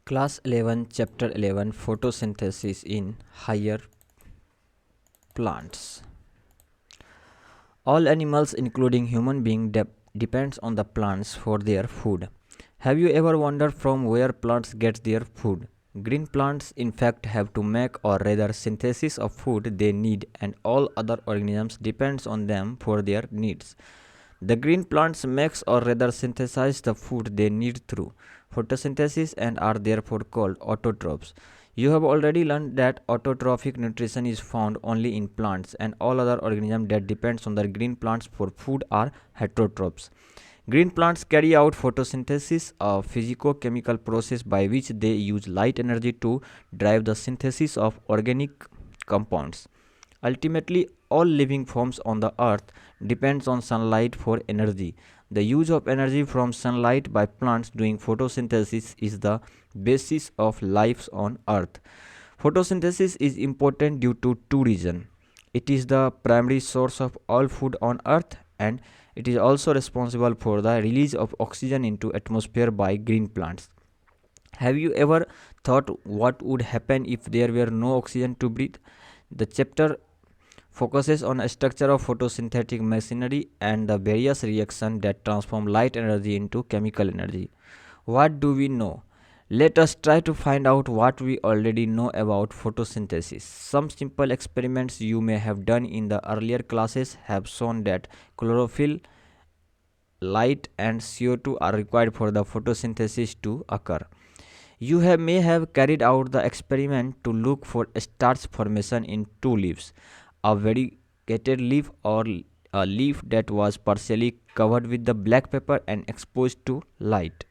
Class 11, Chapter 11 Photosynthesis in Higher Plants. All animals, including human beings, depends on the plants for their food. Have you ever wondered from where plants get their food? Green plants, in fact, have to make or rather synthesis of food they need, and all other organisms depends on them for their needs. The green plants makes or rather synthesize the food they need through photosynthesis and are therefore called autotrophs. You have already learned that autotrophic nutrition is found only in plants, and all other organisms that depends on the green plants for food are heterotrophs. Green plants carry out photosynthesis, a physico-chemical process by which they use light energy to drive the synthesis of organic compounds. Ultimately, all living forms on the earth depends on sunlight for energy. The use of energy from sunlight by plants doing photosynthesis is the basis of life on earth. Photosynthesis is important due to two reasons. It is the primary source of all food on earth, and it is also responsible for the release of oxygen into atmosphere by green plants. Have you ever thought what would happen if there were no oxygen to breathe? The chapter focuses on a structure of photosynthetic machinery and the various reactions that transform light energy into chemical energy. What do we know? Let us try to find out what we already know about photosynthesis. Some simple experiments you may have done in the earlier classes have shown that chlorophyll, light, and CO2 are required for the photosynthesis to occur. May have carried out the experiment to look for starch formation in two leaves, a variegated leaf or a leaf that was partially covered with the black pepper and exposed to light.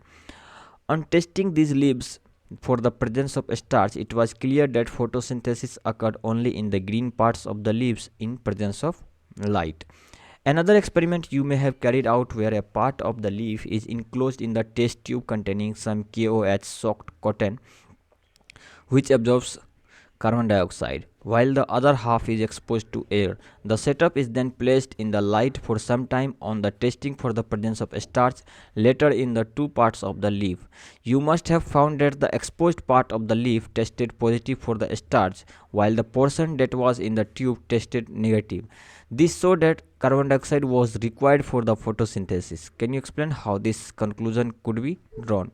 On testing these leaves for the presence of starch, it was clear that photosynthesis occurred only in the green parts of the leaves in presence of light. Another experiment you may have carried out where a part of the leaf is enclosed in the test tube containing some KOH soaked cotton which absorbs carbon dioxide, while the other half is exposed to air. The setup is then placed in the light for some time on the testing for the presence of starch later in the two parts of the leaf. You must have found that the exposed part of the leaf tested positive for the starch, while the portion that was in the tube tested negative. This showed that carbon dioxide was required for the photosynthesis. Can you explain how this conclusion could be drawn?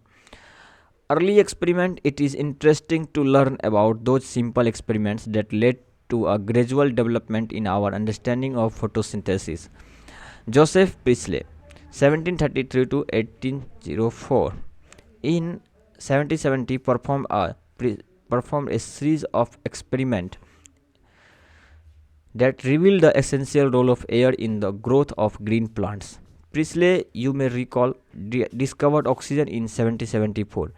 Early experiment, it is interesting to learn about those simple experiments that led to a gradual development in our understanding of photosynthesis. Joseph Priestley, 1733 to 1804, in 1770 performed a series of experiments that revealed the essential role of air in the growth of green plants. Priestley, you may recall, discovered oxygen in 1774.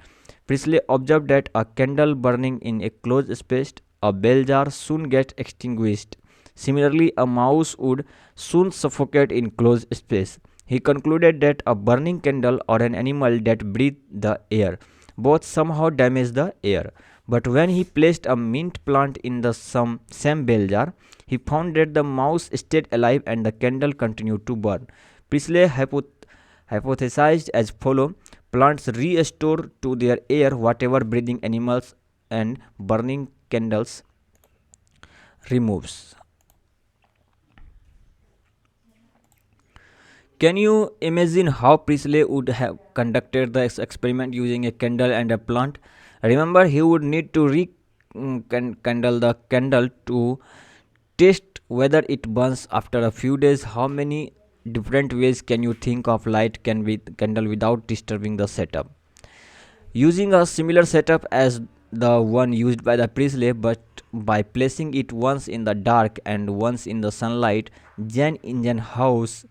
Priestley observed that a candle burning in a closed space, a bell jar, soon gets extinguished. Similarly, a mouse would soon suffocate in closed space. He concluded that a burning candle or an animal that breathed the air both somehow damage the air. But when he placed a mint plant in the same bell jar, he found that the mouse stayed alive and the candle continued to burn. Priestley hypothesized as follows: plants restore to their air whatever breathing animals and burning candles removes. Can you imagine how Priestley would have conducted the experiment using a candle and a plant? Remember, he would need to rekindle the candle to test whether it burns after a few days. How many different ways can you think of light can be candle without disturbing the setup? Using a similar setup as the one used by the Priestley, but by placing it once in the dark and once in the sunlight, Jan Ingenhousz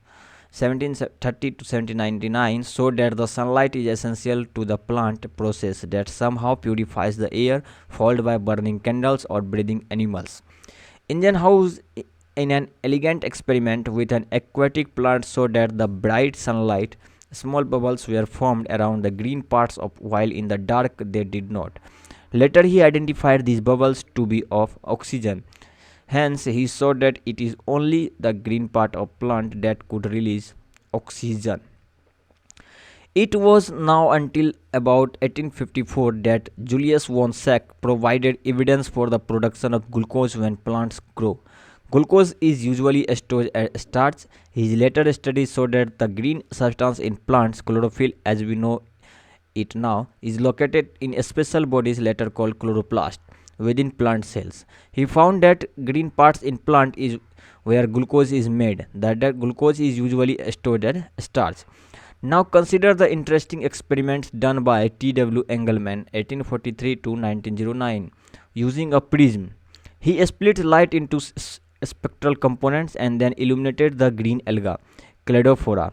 1730 to 1799 showed that the sunlight is essential to the plant process that somehow purifies the air, followed by burning candles or breathing animals. Ingenhousz, in an elegant experiment with an aquatic plant, showed that the bright sunlight, small bubbles were formed around the green parts of while in the dark they did not. Later he identified these bubbles to be of oxygen. Hence, he showed that it is only the green part of plant that could release oxygen. It was now until about 1854 that Julius von Sack provided evidence for the production of glucose when plants grow. Glucose is usually stored as starch. His later studies showed that the green substance in plants, chlorophyll as we know it now, is located in special bodies later called chloroplast within plant cells. He found that green parts in plant is where glucose is made. That glucose is usually stored as starch. Now consider the interesting experiments done by T.W. Engelmann 1843 to 1909 using a prism. He split light into spectral components and then illuminated the green alga, Cladophora,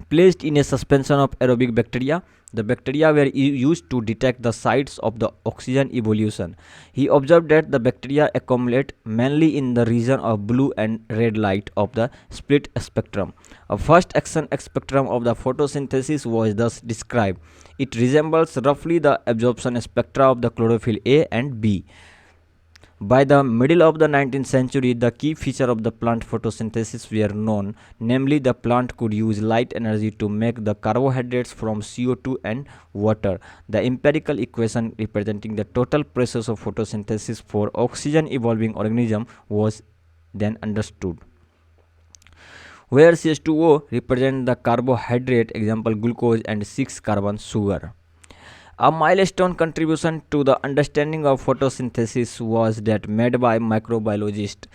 placed in a suspension of aerobic bacteria. The bacteria were used to detect the sites of the oxygen evolution. He observed that the bacteria accumulate mainly in the region of blue and red light of the split spectrum. A first action spectrum of the photosynthesis was thus described. It resembles roughly the absorption spectra of the chlorophyll A and B. By the middle of the 19th century, the key feature of the plant photosynthesis were known, namely the plant could use light energy to make the carbohydrates from CO2 and water. The empirical equation representing the total process of photosynthesis for oxygen evolving organism was then understood, where CH2O represents the carbohydrate, example glucose, and 6 carbon sugar. A milestone contribution to the understanding of photosynthesis was that made by microbiologist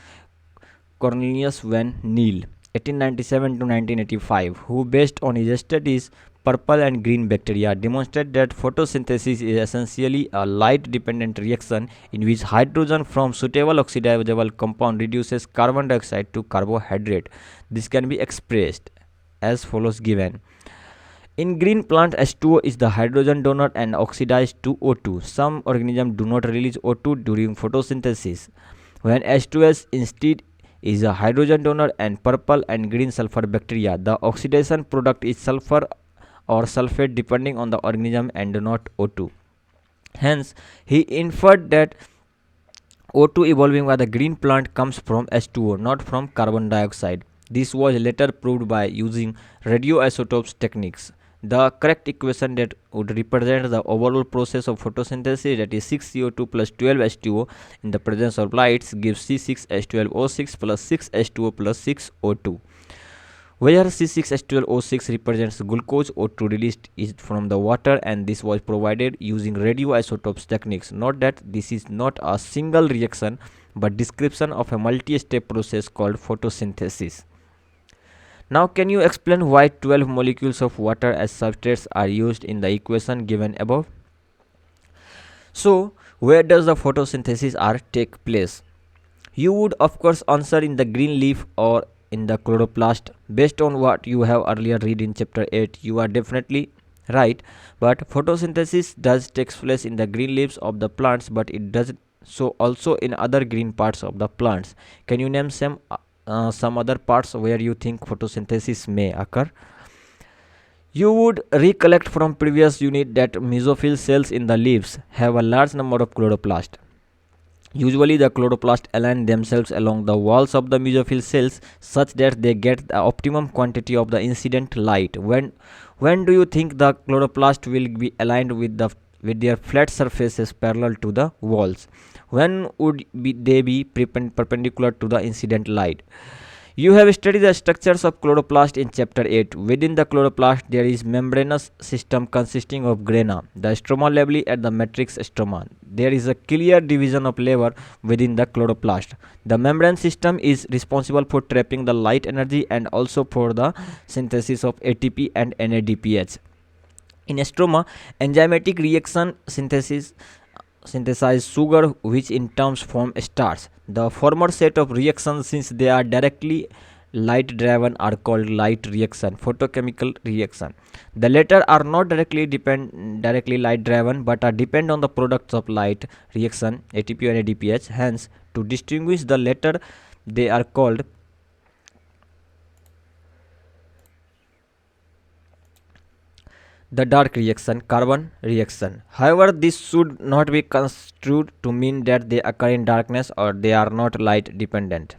Cornelius van Niel 1897 to 1985, who based on his studies purple and green bacteria demonstrated that photosynthesis is essentially a light dependent reaction in which hydrogen from suitable oxidizable compound reduces carbon dioxide to carbohydrate. This can be expressed as follows given. In green plant, H2O is the hydrogen donor and oxidized to O2. Some organisms do not release O2 during photosynthesis. When H2S instead is a hydrogen donor and purple and green sulfur bacteria, the oxidation product is sulfur or sulfate depending on the organism and not O2. Hence, he inferred that O2 evolving by the green plant comes from H2O, not from carbon dioxide. This was later proved by using radioisotopes techniques. The correct equation that would represent the overall process of photosynthesis, that is 6CO2 plus 12H2O in the presence of lights, gives C6H12O6 plus 6H2O plus 6O2, where C6H12O6 represents glucose, O2 released is from the water, and this was provided using radioisotopes techniques. Note that this is not a single reaction but description of a multi-step process called photosynthesis. Now can you explain why 12 molecules of water as substrates are used in the equation given above? So where does the photosynthesis take place? You would of course answer in the green leaf or in the chloroplast. Based on what you have earlier read in chapter 8, you are definitely right, but photosynthesis does take place in the green leaves of the plants, but it does so also in other green parts of the plants. Can you name some other parts where you think photosynthesis may occur? You would recollect from previous unit that mesophyll cells in the leaves have a large number of chloroplasts. Usually the chloroplasts align themselves along the walls of the mesophyll cells such that they get the optimum quantity of the incident light. When do you think the chloroplast will be aligned with their flat surfaces parallel to the walls? When would they be perpendicular to the incident light? You have studied the structures of chloroplast in chapter 8. Within the chloroplast there is membranous system consisting of grana, the stroma labelli at the matrix stroma. There is a clear division of labor within the chloroplast. The membrane system is responsible for trapping the light energy and also for the synthesis of ATP and NADPH. In stroma, enzymatic reaction synthesize sugar, which in turn form starch. The former set of reactions, since they are directly light driven, are called light reaction, photochemical reaction. The latter are not directly light driven but are depend on the products of light reaction, ATP and ADPH. Hence, to distinguish the latter, they are called the dark reaction, carbon reaction. However, this should not be construed to mean that they occur in darkness or they are not light dependent.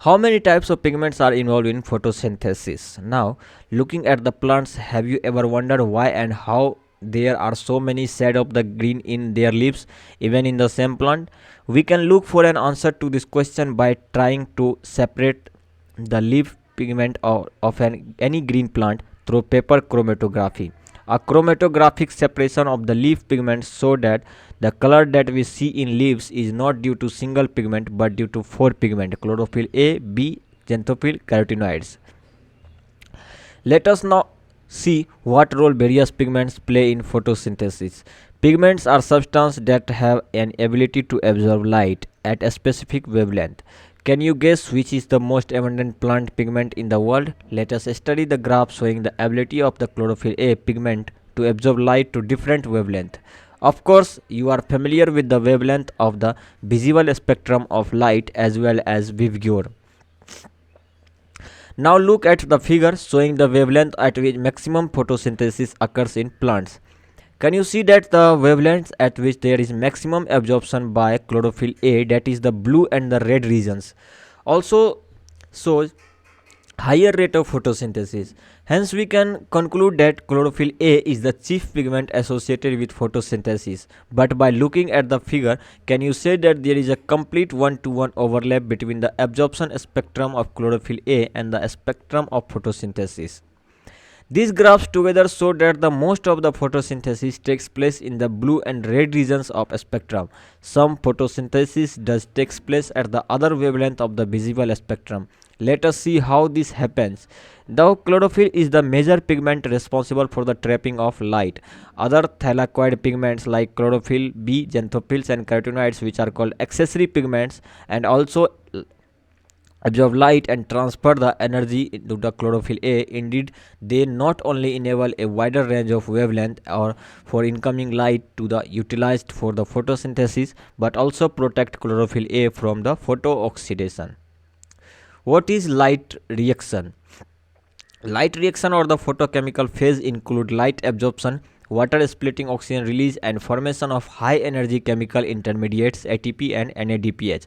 How many types of pigments are involved in photosynthesis? Now, looking at the plants, have you ever wondered why and how there are so many shades of the green in their leaves, even in the same plant? We can look for an answer to this question by trying to separate the leaf pigment of any green plant through paper chromatography. A chromatographic separation of the leaf pigments so that the color that we see in leaves is not due to single pigment but due to four pigments: chlorophyll A, B, xanthophyll, carotenoids. Let us now see what role various pigments play in photosynthesis. Pigments are substances that have an ability to absorb light at a specific wavelength. Can you guess which is the most abundant plant pigment in the world? Let us study the graph showing the ability of the chlorophyll A pigment to absorb light to different wavelength. Of course, you are familiar with the wavelength of the visible spectrum of light as well as vigor. Now look at the figure showing the wavelength at which maximum photosynthesis occurs in plants. Can you see that the wavelengths at which there is maximum absorption by chlorophyll A, that is the blue and the red regions, also shows higher rate of photosynthesis. Hence, we can conclude that chlorophyll A is the chief pigment associated with photosynthesis. But by looking at the figure, can you say that there is a complete one-to-one overlap between the absorption spectrum of chlorophyll A and the spectrum of photosynthesis? These graphs together show that the most of the photosynthesis takes place in the blue and red regions of a spectrum. Some photosynthesis does takes place at the other wavelength of the visible spectrum. Let us see how this happens. Though chlorophyll is the major pigment responsible for the trapping of light, other thylakoid pigments like chlorophyll B, xanthophylls and carotenoids, which are called accessory pigments, and also absorb light and transfer the energy into the chlorophyll A. Indeed, they not only enable a wider range of wavelength or for incoming light to the utilized for the photosynthesis, but also protect chlorophyll A from the photooxidation. What is light reaction? Light reaction or the photochemical phase include light absorption, water splitting, oxygen release, and formation of high energy chemical intermediates ATP and NADPH.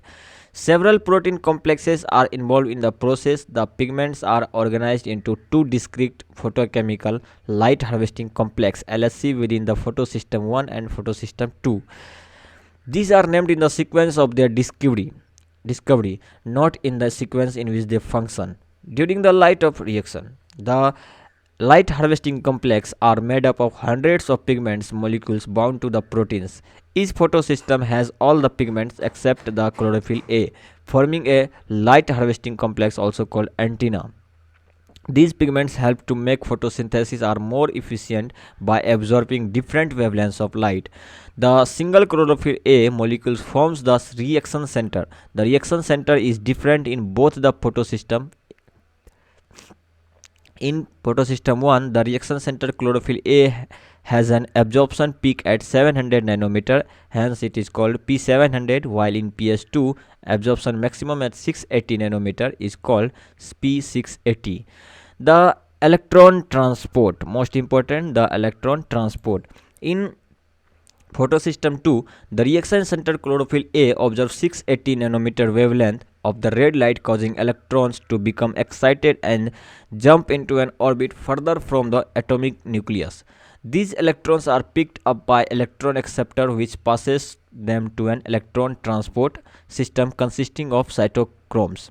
Several protein complexes are involved in the process. The pigments are organized into two discrete photochemical light harvesting complex LHC within the photosystem 1 and photosystem 2. These are named in the sequence of their discovery, not in the sequence in which they function. During the light of reaction, the light harvesting complex are made up of hundreds of pigments molecules bound to the proteins. Each photosystem has all the pigments except the chlorophyll A, forming a light harvesting complex also called antenna. These pigments help to make photosynthesis are more efficient by absorbing different wavelengths of light. The single chlorophyll A molecule forms the reaction center. The reaction center is different in both the photosystem. In photosystem 1, the reaction center chlorophyll A has an absorption peak at 700 nanometer, hence it is called P700, while in PS2, absorption maximum at 680 nanometer is called P680. The electron transport, most important, the electron transport. In photosystem 2, the reaction center chlorophyll A observes 680 nanometer wavelength of the red light, causing electrons to become excited and jump into an orbit further from the atomic nucleus. These electrons are picked up by electron acceptor, which passes them to an electron transport system consisting of cytochromes.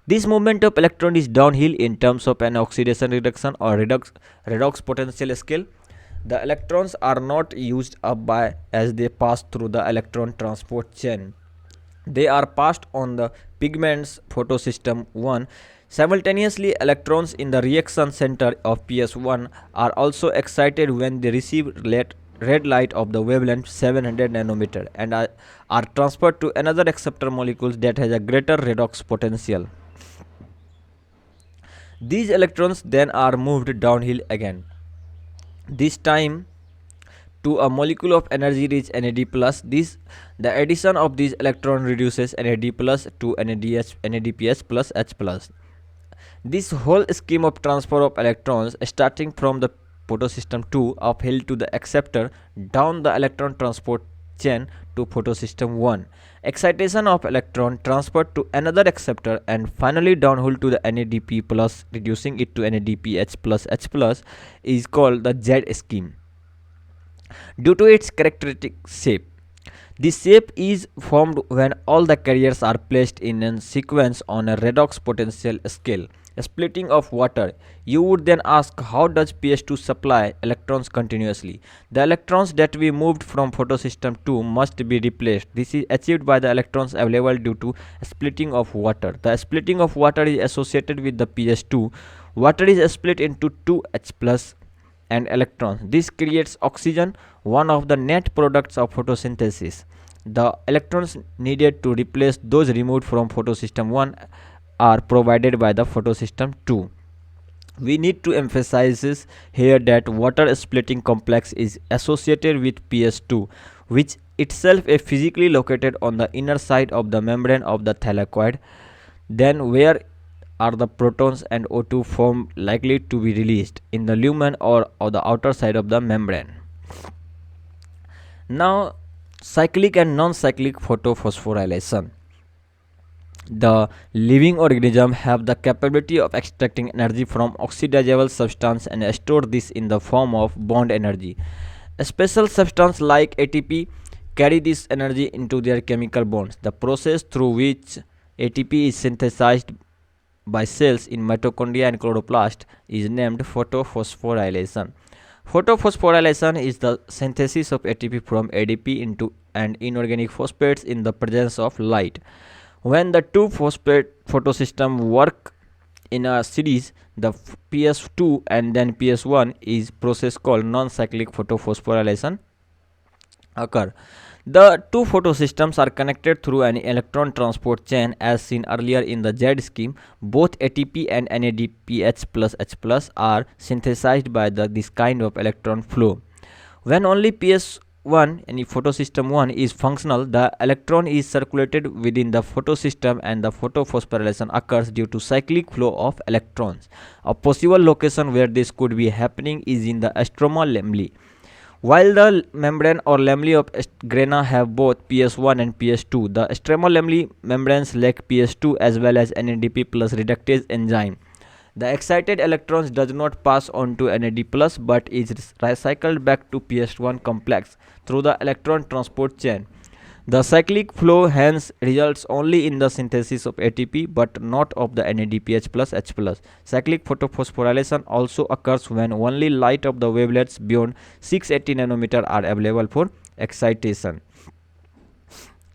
This movement of electron is downhill in terms of an oxidation reduction or redox potential scale. The electrons are not used up by as they pass through the electron transport chain. They are passed on the pigments photosystem 1. Simultaneously, electrons in the reaction center of PS1 are also excited when they receive red light of the wavelength 700 nanometer and are transferred to another acceptor molecules that has a greater redox potential. These electrons then are moved downhill again, this time to a molecule of energy rich NAD+. The addition of these electron reduces NAD+ to NADPH plus H+. This whole scheme of transfer of electrons starting from the photosystem 2 uphill to the acceptor down the electron transport chain to photosystem 1 excitation of electron transferred to another acceptor, and finally downhole to the NADP plus, reducing it to NADPH plus H plus, is called the Z scheme due to its characteristic shape. This shape is formed when all the carriers are placed in a sequence on a redox potential scale. Splitting of water. You would then ask, how does pH2 supply electrons continuously? The electrons that we moved from photosystem 2 must be replaced. This is achieved by the electrons available due to splitting of water. The splitting of water is associated with the pH2. Water is split into 2H plus and electrons. This creates oxygen, one of the net products of photosynthesis. The electrons needed to replace those removed from photosystem 1 are provided by the photosystem 2. We need to emphasize here that water splitting complex is associated with pH2, which itself is physically located on the inner side of the membrane of the thylakoid. Then where are the protons and O2 formed likely to be released, in the lumen or the outer side of the membrane. Now, cyclic and non-cyclic photophosphorylation. The living organisms have the capability of extracting energy from oxidizable substance and store this in the form of bond energy. A special substance like ATP carry this energy into their chemical bonds. The process through which ATP is synthesized by cells in mitochondria and chloroplast is named photophosphorylation. Photophosphorylation is the synthesis of ATP from ADP into and inorganic phosphates in the presence of light. When the two phosphate photosystems work in a series, the PS2 and then PS1 is process called non-cyclic photophosphorylation occur. The two photosystems are connected through an electron transport chain as seen earlier in the Z scheme. Both ATP and NADPH plus H plus are synthesized by this kind of electron flow. When only PS1 and photosystem 1 is functional, the electron is circulated within the photosystem and the photophosphorylation occurs due to cyclic flow of electrons. A possible location where this could be happening is in the stroma lamella. While the membrane or lamellae of grana have both PS1 and PS2, the stroma lamella membranes lack PS2 as well as NADP plus reductase enzyme. The excited electrons does not pass on to NAD plus but is recycled back to PS1 complex through the electron transport chain. The cyclic flow hence results only in the synthesis of ATP but not of the NADPH plus H plus. Cyclic photophosphorylation also occurs when only light of the wavelengths beyond 680 nanometer are available for excitation.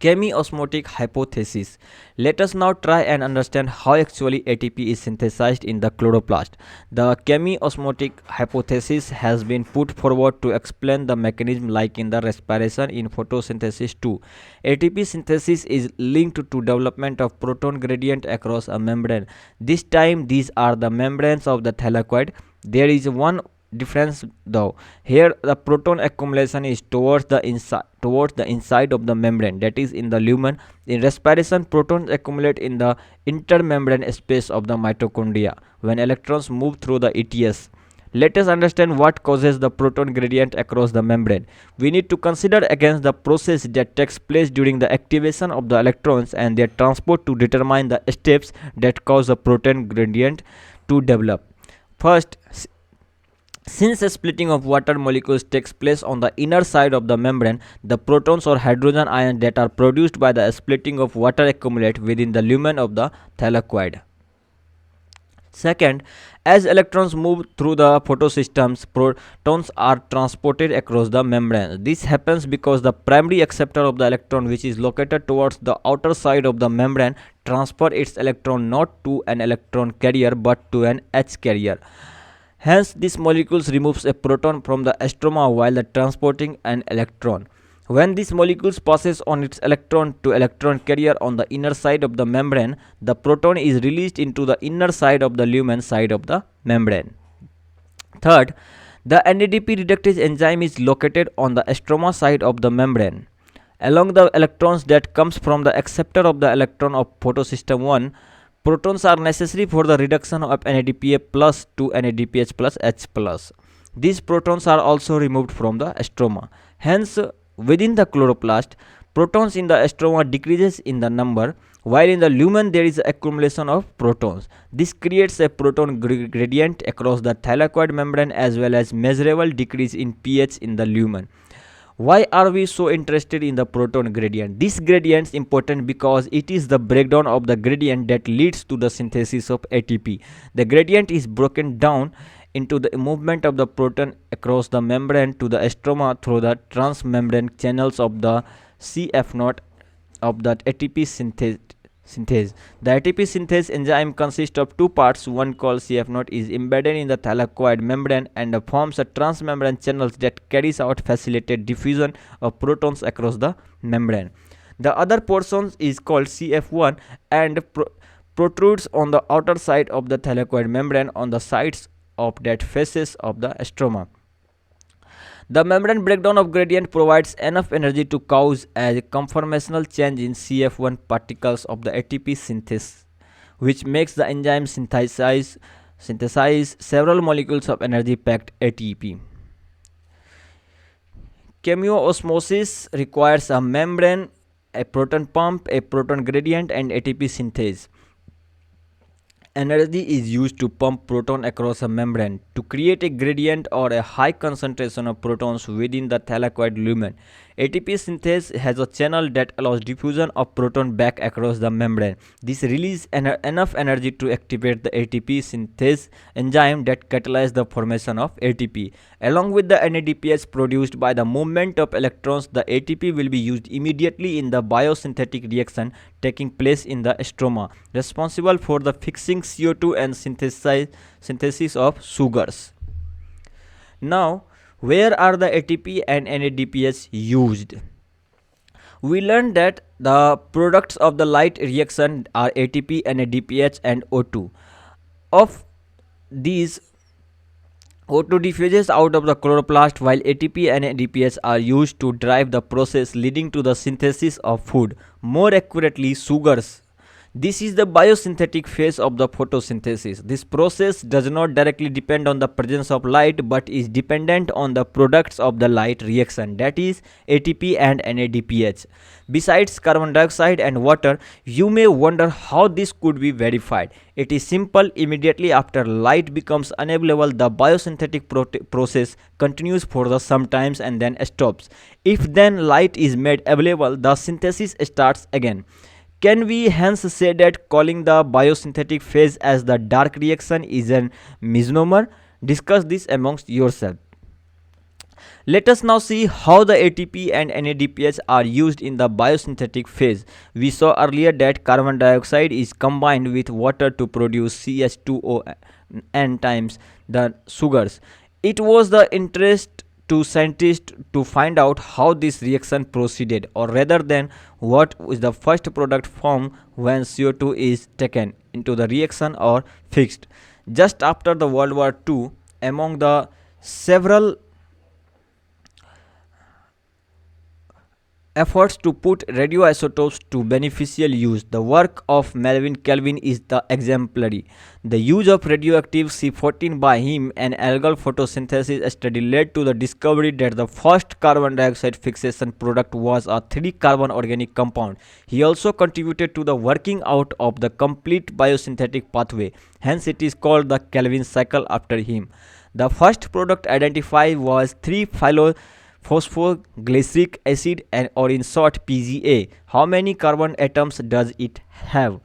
Chemiosmotic hypothesis. Let us now try and understand how actually ATP is synthesized in the chloroplast. The chemiosmotic hypothesis has been put forward to explain the mechanism like in the respiration in photosynthesis too. ATP synthesis is linked to development of proton gradient across a membrane. This time these are the membranes of the thylakoid. There is one difference though. Here the proton accumulation is towards the inside of the membrane, that is in the lumen. In respiration, protons accumulate in the intermembrane space of the mitochondria when electrons move through the ETS. Let us understand what causes the proton gradient across the membrane. We need to consider against the process that takes place during the activation of the electrons and their transport to determine the steps that cause the proton gradient to develop. First, since a splitting of water molecules takes place on the inner side of the membrane, the protons or hydrogen ions that are produced by the splitting of water accumulate within the lumen of the thylakoid. Second, as electrons move through the photosystems, protons are transported across the membrane. This happens because the primary acceptor of the electron, which is located towards the outer side of the membrane, transfers its electron not to an electron carrier but to an H carrier. Hence, this molecules removes a proton from the stroma while transporting an electron. When this molecules passes on its electron to electron carrier on the inner side of the membrane, the proton is released into the inner side of the lumen side of the membrane. Third, the NADP reductase enzyme is located on the stroma side of the membrane. Along the electrons that comes from the acceptor of the electron of photosystem 1, protons are necessary for the reduction of NADPA plus to NADPH plus H plus. These protons are also removed from the stroma. Hence, within the chloroplast, Protons in the stroma decreases in the number, while in the lumen there is accumulation of protons. This creates a proton gradient across the thylakoid membrane as well as measurable decrease in pH in the lumen. Why are we so interested in the proton gradient? This gradient is important because it is the breakdown of the gradient that leads to the synthesis of ATP. The gradient is broken down into the movement of the proton across the membrane to the stroma through the transmembrane channels of the CF0 of the ATP synthase. The ATP synthase enzyme consists of two parts. One called CF0 is embedded in the thylakoid membrane and forms a transmembrane channels that carries out facilitated diffusion of protons across the membrane. The other portion is called CF1 and protrudes on the outer side of the thylakoid membrane on the sides of that faces of the stroma. The membrane breakdown of gradient provides enough energy to cause a conformational change in CF1 particles of the ATP synthesis, which makes the enzyme synthesize several molecules of energy-packed ATP. Chemiosmosis requires a membrane, a proton pump, a proton gradient, and ATP synthase. Energy is used to pump proton across a membrane to create a gradient or a high concentration of protons within the thylakoid lumen. ATP synthase has a channel that allows diffusion of proton back across the membrane. This releases enough energy to activate the ATP synthase enzyme that catalyzes the formation of ATP. Along with the NADPH produced by the movement of electrons, the ATP will be used immediately in the biosynthetic reaction taking place in the stroma, responsible for the fixing CO2 and synthesis of sugars. Now, where are the ATP and NADPH used? We learned that the products of the light reaction are ATP, NADPH, and O2. Of these, O2 diffuses out of the chloroplast, while ATP and NADPH are used to drive the process leading to the synthesis of food, more accurately sugars. This is the biosynthetic phase of the photosynthesis. This process does not directly depend on the presence of light but is dependent on the products of the light reaction, that is ATP and NADPH. Besides carbon dioxide and water, you may wonder how this could be verified. It is simple. Immediately after light becomes unavailable, the biosynthetic process continues for the sometimes and then stops. If then light is made available, the synthesis starts again. Can we hence say that calling the biosynthetic phase as the dark reaction is a misnomer? Discuss this amongst yourselves. Let us now see how the ATP and NADPH are used in the biosynthetic phase. We saw earlier that carbon dioxide is combined with water to produce CH2O n times the sugars. It was the interest to scientists to find out how this reaction proceeded, or rather than what is the first product formed when CO2 is taken into the reaction or fixed. Just after the World War II, among the several efforts to put radioisotopes to beneficial use, the work of Melvin Kelvin is the exemplary. The use of radioactive C14 by him and algal photosynthesis study led to the discovery that the first carbon dioxide fixation product was a 3-carbon organic compound. He also contributed to the working out of the complete biosynthetic pathway, hence it is called the Kelvin cycle after him. The first product identified was 3-phosphoglyceric acid, and or in short PGA. How many carbon atoms does it have?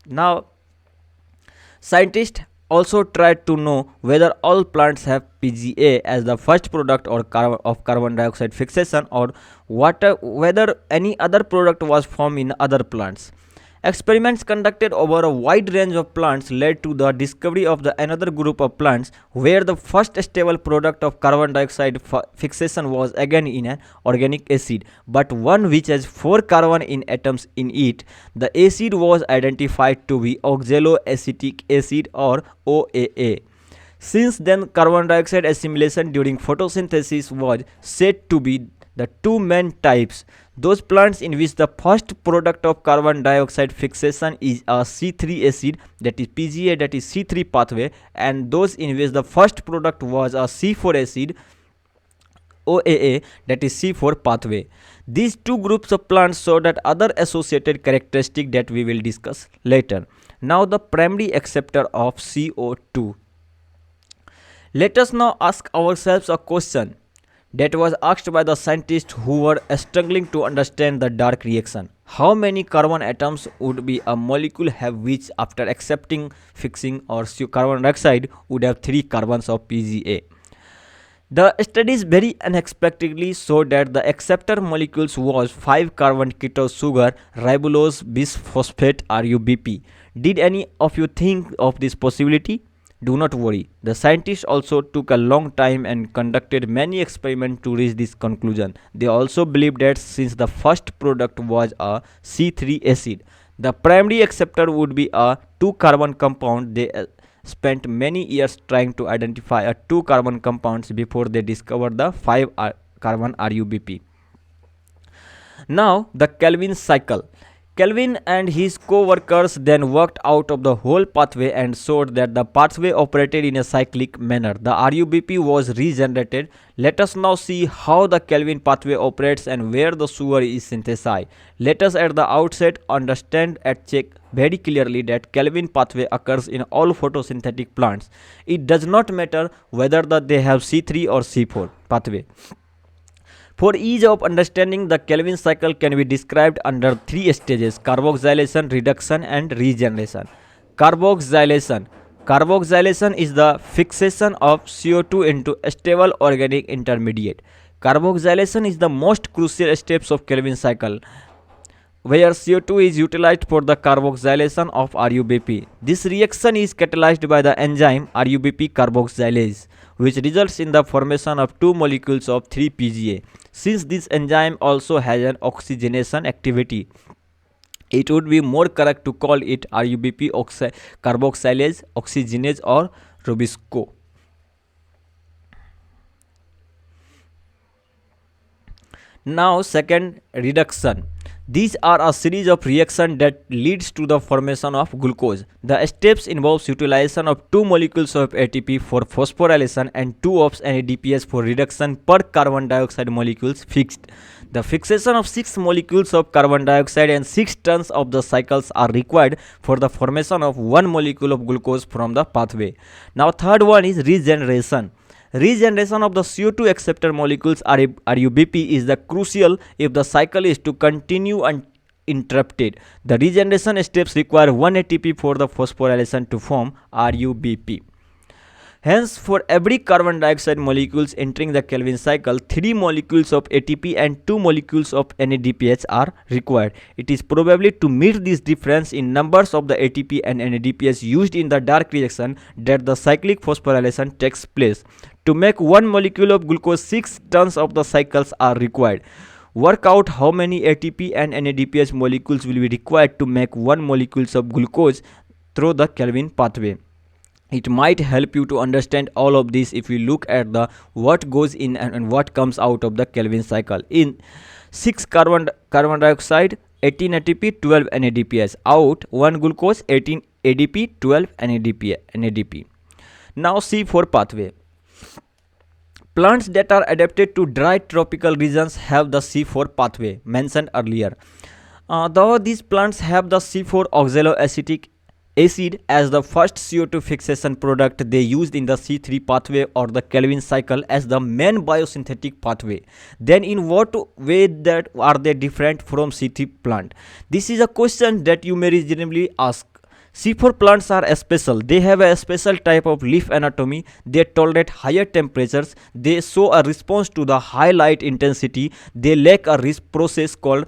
Now, scientists also tried to know whether all plants have PGA as the first product or of carbon dioxide fixation, or whether any other product was formed in other plants. Experiments conducted over a wide range of plants led to the discovery of another group of plants where the first stable product of carbon dioxide fixation was again in an organic acid, but one which has 4 carbon in atoms in it. The acid was identified to be oxaloacetic acid or OAA. Since then, carbon dioxide assimilation during photosynthesis was said to be the two main types: those plants in which the first product of carbon dioxide fixation is a C3 acid, that is PGA, that is C3 pathway, and those in which the first product was a C4 acid, OAA, that is C4 pathway. These two groups of plants show that other associated characteristic that we will discuss later. Now the primary acceptor of CO2. Let us now ask ourselves a question that was asked by the scientists who were struggling to understand the dark reaction. How many carbon atoms would be a molecule have which after accepting fixing or carbon dioxide would have 3 carbons of PGA? The studies very unexpectedly showed that the acceptor molecules was 5 carbon keto sugar ribulose bisphosphate RUBP. Did any of you think of this possibility? Do not worry. The scientists also took a long time and conducted many experiments to reach this conclusion. They also believed that since the first product was a C3 acid, the primary acceptor would be a 2 carbon compound. They spent many years trying to identify a 2 carbon compounds before they discovered the 5 carbon RUBP. Now the Kelvin cycle. Kelvin and his co-workers then worked out of the whole pathway and showed that the pathway operated in a cyclic manner. The RUBP was regenerated. Let us now see how the Kelvin pathway operates and where the sugar is synthesized. Let us at the outset understand and check very clearly that Kelvin pathway occurs in all photosynthetic plants. It does not matter whether they have C3 or C4 pathway. For ease of understanding, the Kelvin cycle can be described under 3 stages: carboxylation, reduction and regeneration. Carboxylation. Carboxylation is the fixation of CO2 into a stable organic intermediate. Carboxylation is the most crucial steps of Kelvin cycle, where CO2 is utilized for the carboxylation of RUBP. This reaction is catalyzed by the enzyme RUBP carboxylase, which results in the formation of 2 molecules of 3-PGA. Since this enzyme also has an oxygenation activity, it would be more correct to call it RUBP carboxylase, oxygenase or Rubisco. Now second, reduction. These are a series of reactions that leads to the formation of glucose. The steps involves utilization of 2 molecules of ATP for phosphorylation and 2 of NADPH for reduction per carbon dioxide molecules fixed. The fixation of 6 molecules of carbon dioxide and 6 turns of the cycles are required for the formation of 1 molecule of glucose from the pathway. Now third one is regeneration. Regeneration of the CO2 acceptor molecules RUBP is the crucial if the cycle is to continue uninterrupted. The regeneration steps require 1 ATP for the phosphorylation to form RUBP. Hence, for every carbon dioxide molecules entering the Kelvin cycle, 3 molecules of ATP and 2 molecules of NADPH are required. It is probably to meet this difference in numbers of the ATP and NADPH used in the dark reaction that the cyclic phosphorylation takes place. To make 1 molecule of glucose, 6 turns of the cycles are required. Work out how many ATP and NADPH molecules will be required to make 1 molecule of glucose through the Kelvin pathway. It might help you to understand all of this if you look at the what goes in and what comes out of the Kelvin cycle. In 6 carbon dioxide, 18 ATP, 12 NADPH. Out 1 glucose, 18 ADP, 12 NADP. Now C4 pathway. Plants that are adapted to dry tropical regions have the C4 pathway mentioned earlier. Though these plants have the C4 oxaloacetic acid as the first CO2 fixation product, they used in the C3 pathway or the Kelvin cycle as the main biosynthetic pathway. Then in what way that are they different from C3 plant? This is a question that you may reasonably ask. C4 plants are special. They have a special type of leaf anatomy. They tolerate higher temperatures. They show a response to the high light intensity. They lack a process called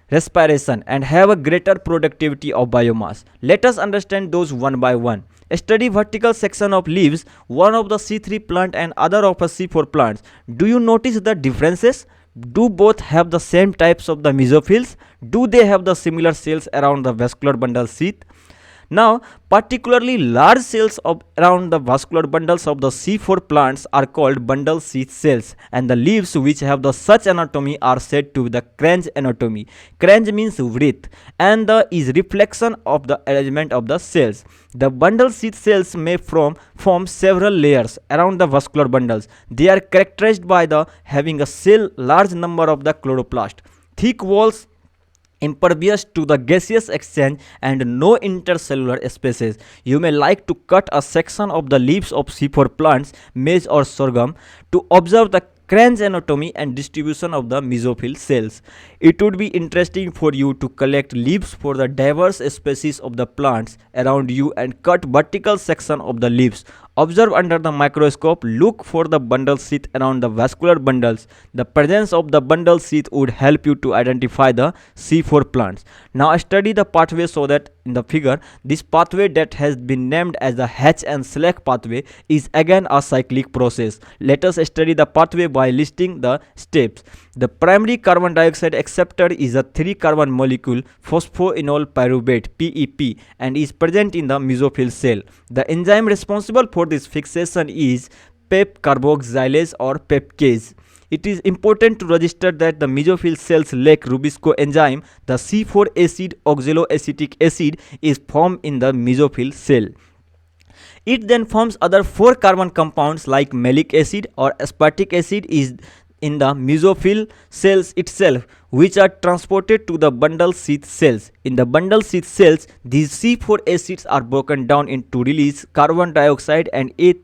respiration and have a greater productivity of biomass. Let us understand those one by one. Study vertical section of leaves, one of the C3 plant and other of a C4 plants. Do you notice the differences? Do both have the same types of the mesophils? Do they have the similar cells around the vascular bundle sheath? Now, particularly large cells around the vascular bundles of the C4 plants are called bundle sheath cells, and the leaves which have the such anatomy are said to be the cranch anatomy. Cranch means wreath, and the is reflection of the arrangement of the cells. The bundle sheath cells may form several layers around the vascular bundles. They are characterized by the having a cell large number of the chloroplast, thick walls impervious to the gaseous exchange, and no intercellular spaces. You may like to cut a section of the leaves of C4 plants, maize or sorghum, to observe the cranch anatomy and distribution of the mesophyll cells. It would be interesting for you to collect leaves for the diverse species of the plants around you and cut vertical section of the leaves. Observe under the microscope, look for the bundle sheath around the vascular bundles. The presence of the bundle sheath would help you to identify the C4 plants. Now study the pathway so that in the figure, this pathway that has been named as the Hatch and Slack pathway is again a cyclic process. Let us study the pathway by listing the steps. The primary carbon dioxide acceptor is a 3-carbon molecule phosphoenol pyruvate PEP and is present in the mesophyll cell. The enzyme responsible for this fixation is PEP carboxylase or pepcase. It is important to register that the mesophyll cells lack Rubisco enzyme. The C4 acid oxaloacetic acid is formed in the mesophyll cell. It then forms other 4-carbon compounds like malic acid or aspartic acid is in the mesophyll cells itself, which are transported to the bundle sheath cells. In the bundle sheath cells, these C4 acids are broken down into release carbon dioxide and a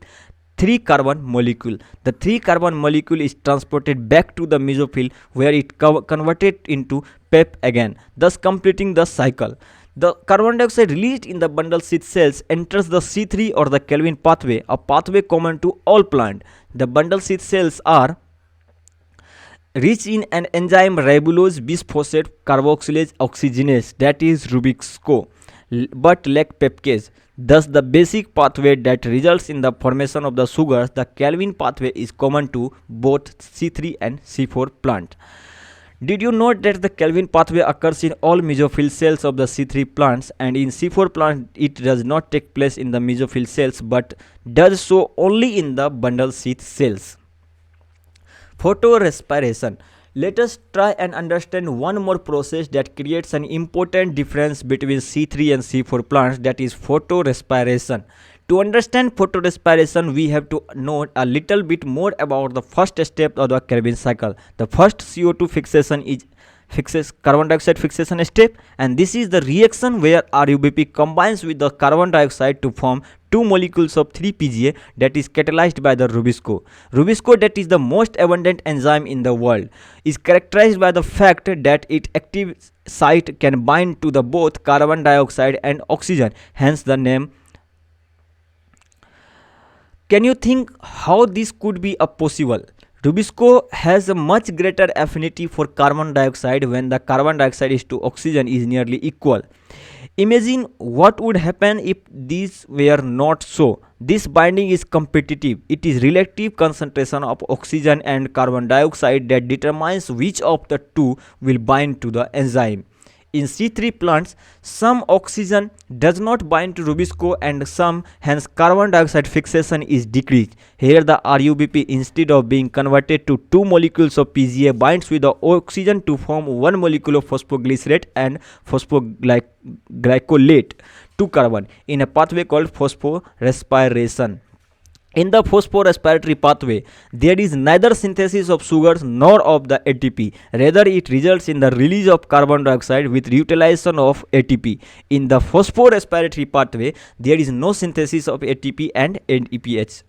3-carbon molecule. The 3-carbon molecule is transported back to the mesophyll where it converted into PEP again, thus completing the cycle. The carbon dioxide released in the bundle sheath cells enters the C3 or the Calvin pathway, a pathway common to all plants. The bundle sheath cells are rich in an enzyme ribulose bisphosphate carboxylase oxygenase, that is Rubisco, but lack pepcase. Thus, the basic pathway that results in the formation of the sugars, the Calvin pathway, is common to both C3 and C4 plant. Did you note that the Calvin pathway occurs in all mesophyll cells of the C3 plants, and in C4 plants it does not take place in the mesophyll cells but does so only in the bundle sheath cells? Photorespiration. Let us try and understand one more process that creates an important difference between C3 and C4 plants, that is photorespiration. To understand photorespiration, we have to know a little bit more about the first step of the Calvin cycle. The first CO2 fixation is carbon dioxide fixation step, and this is the reaction where RUBP combines with the carbon dioxide to form two molecules of 3-PGA that is catalyzed by the Rubisco. Rubisco, that is the most abundant enzyme in the world, is characterized by the fact that its active site can bind to the both carbon dioxide and oxygen, hence the name. Can you think how this could be possible? Rubisco has a much greater affinity for carbon dioxide when the carbon dioxide is to oxygen is nearly equal. Imagine what would happen if these were not so. This binding is competitive. It is relative concentration of oxygen and carbon dioxide that determines which of the two will bind to the enzyme. In C3 plants, some oxygen does not bind to Rubisco and some, hence carbon dioxide fixation is decreased. Here the RUBP, instead of being converted to two molecules of PGA, binds with the oxygen to form one molecule of phosphoglycerate and phosphoglycolate 2-carbon in a pathway called phosphorespiration. In the phosphorespiratory pathway, there is neither synthesis of sugars nor of the ATP. Rather, it results in the release of carbon dioxide with utilization of ATP. In the phosphorespiratory pathway, there is no synthesis of ATP and NADPH.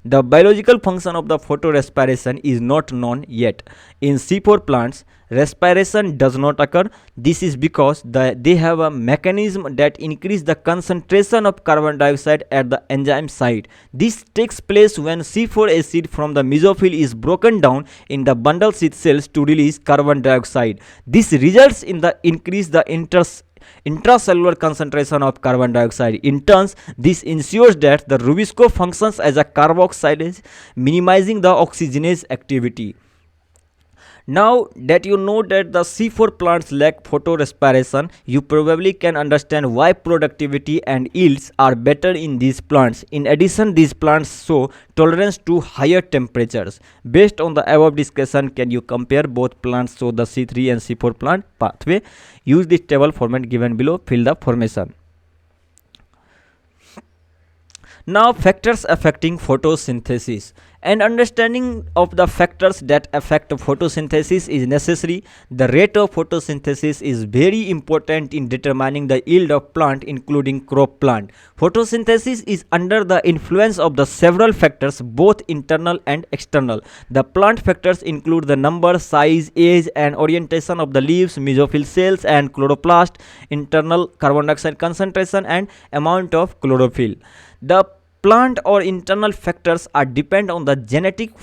The biological function of the photorespiration is not known yet. In C4 plants, respiration does not occur. This is because they have a mechanism that increases the concentration of carbon dioxide at the enzyme site. This takes place when C4 acid from the mesophyll is broken down in the bundle sheath cells to release carbon dioxide. This results in the increase the intracellular concentration of carbon dioxide. In turn, this ensures that the Rubisco functions as a carboxylase, minimizing the oxygenase activity. Now that you know that the C4 plants lack photorespiration, you probably can understand why productivity and yields are better in these plants. In addition, these plants show tolerance to higher temperatures. Based on the above discussion, can you compare both plants show the C3 and C4 plant pathway? Use this table format given below, fill the formation. Now, factors affecting photosynthesis. An understanding of the factors that affect photosynthesis is necessary. The rate of photosynthesis is very important in determining the yield of plant, including crop plant. Photosynthesis is under the influence of the several factors, both internal and external. The plant factors include the number, size, age, and orientation of the leaves, mesophyll cells, and chloroplast, internal carbon dioxide concentration, and amount of chlorophyll. The plant or internal factors are depend on the genetic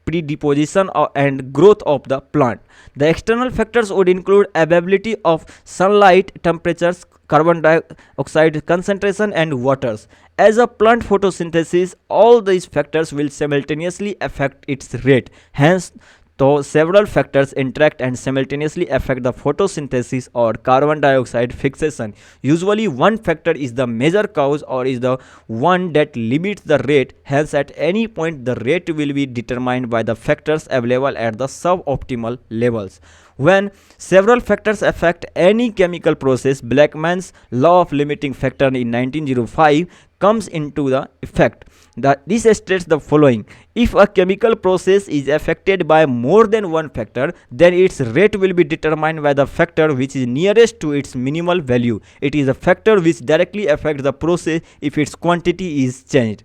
predisposition and growth of the plant. The external factors would include availability of sunlight, temperatures, carbon dioxide concentration, and waters. As a plant photosynthesis, all these factors will simultaneously affect its rate. Hence, though several factors interact and simultaneously affect the photosynthesis or carbon dioxide fixation, usually one factor is the major cause or is the one that limits the rate. Hence, at any point the rate will be determined by the factors available at the suboptimal levels. When several factors affect any chemical process, Blackman's law of limiting factor in 1905 comes into the effect. This states the following: if a chemical process is affected by more than one factor, then its rate will be determined by the factor which is nearest to its minimal value. It is a factor which directly affects the process if its quantity is changed.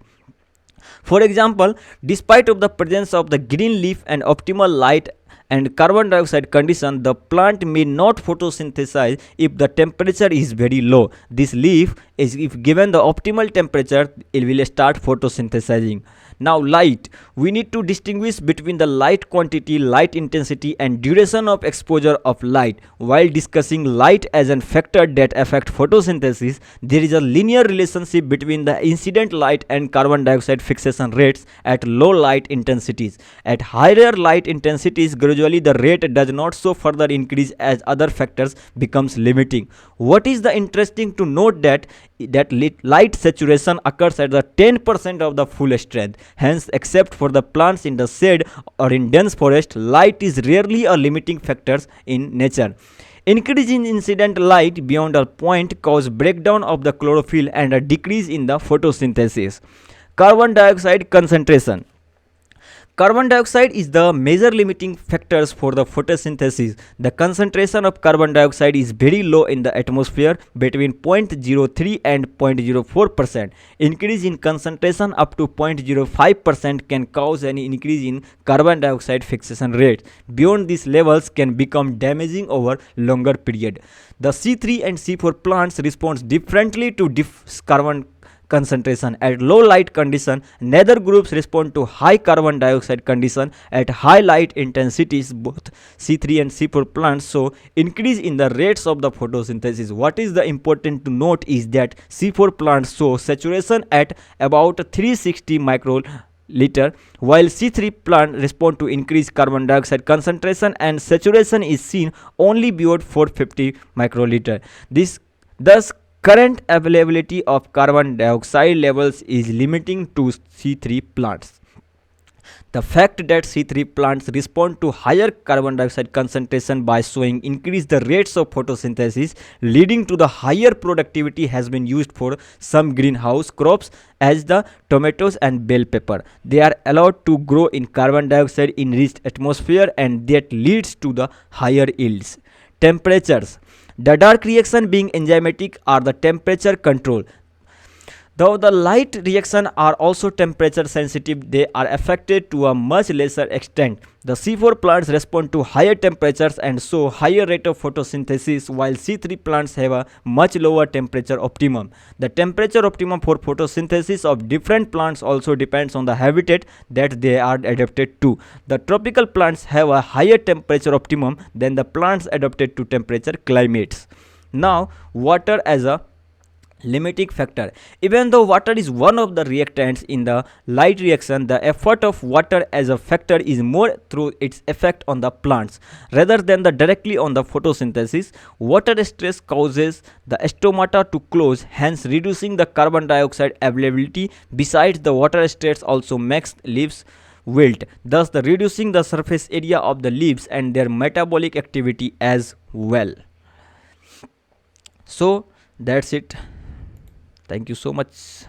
For example, despite of the presence of the green leaf and optimal light and carbon dioxide condition, the plant may not photosynthesize if the temperature is very low. This leaf is, if given the optimal temperature, it will start photosynthesizing. Now, light. We need to distinguish between the light quantity, light intensity, and duration of exposure of light. While discussing light as a factor that affects photosynthesis, there is a linear relationship between the incident light and carbon dioxide fixation rates at low light intensities. At higher light intensities, gradually the rate does not so further increase as other factors becomes limiting. What is the interesting to note that light saturation occurs at the 10% of the full strength. Hence, except for the plants in the shade or in dense forest, light is rarely a limiting factor in nature. Increase in incident light beyond a point cause breakdown of the chlorophyll and a decrease in the photosynthesis. Carbon dioxide concentration. Carbon dioxide is the major limiting factors for the photosynthesis. The concentration of carbon dioxide is very low in the atmosphere, between 0.03 and 0.04%. Increase in concentration up to 0.05% can cause an increase in carbon dioxide fixation rate. Beyond these levels can become damaging over longer period. The C3 and C4 plants respond differently to carbon concentration. At low light condition, neither groups respond to high carbon dioxide condition. At high light intensities, both C3 and C4 plants show increase in the rates of the photosynthesis. What is the important to note is that C4 plants show saturation at about 360 microliter, while C3 plant respond to increased carbon dioxide concentration and saturation is seen only beyond 450 microliter. Thus current availability of carbon dioxide levels is limiting to C3 plants. The fact that C3 plants respond to higher carbon dioxide concentration by showing increased the rates of photosynthesis, leading to the higher productivity, has been used for some greenhouse crops as the tomatoes and bell pepper. They are allowed to grow in carbon dioxide enriched atmosphere, and that leads to the higher yields. Temperatures. The dark reaction being enzymatic are the temperature control. Though the light reaction are also temperature sensitive, they are affected to a much lesser extent. The C4 plants respond to higher temperatures and show higher rate of photosynthesis, while C3 plants have a much lower temperature optimum. The temperature optimum for photosynthesis of different plants also depends on the habitat that they are adapted to. The tropical plants have a higher temperature optimum than the plants adapted to temperature climates. Now, water as a limiting factor. Even though water is one of the reactants in the light reaction, the effort of water as a factor is more through its effect on the plants rather than the directly on the photosynthesis. Water stress causes the stomata to close, hence reducing the carbon dioxide availability. Besides, the water stress also makes leaves wilt, thus the reducing the surface area of the leaves and their metabolic activity as well. So that's it. Thank you so much.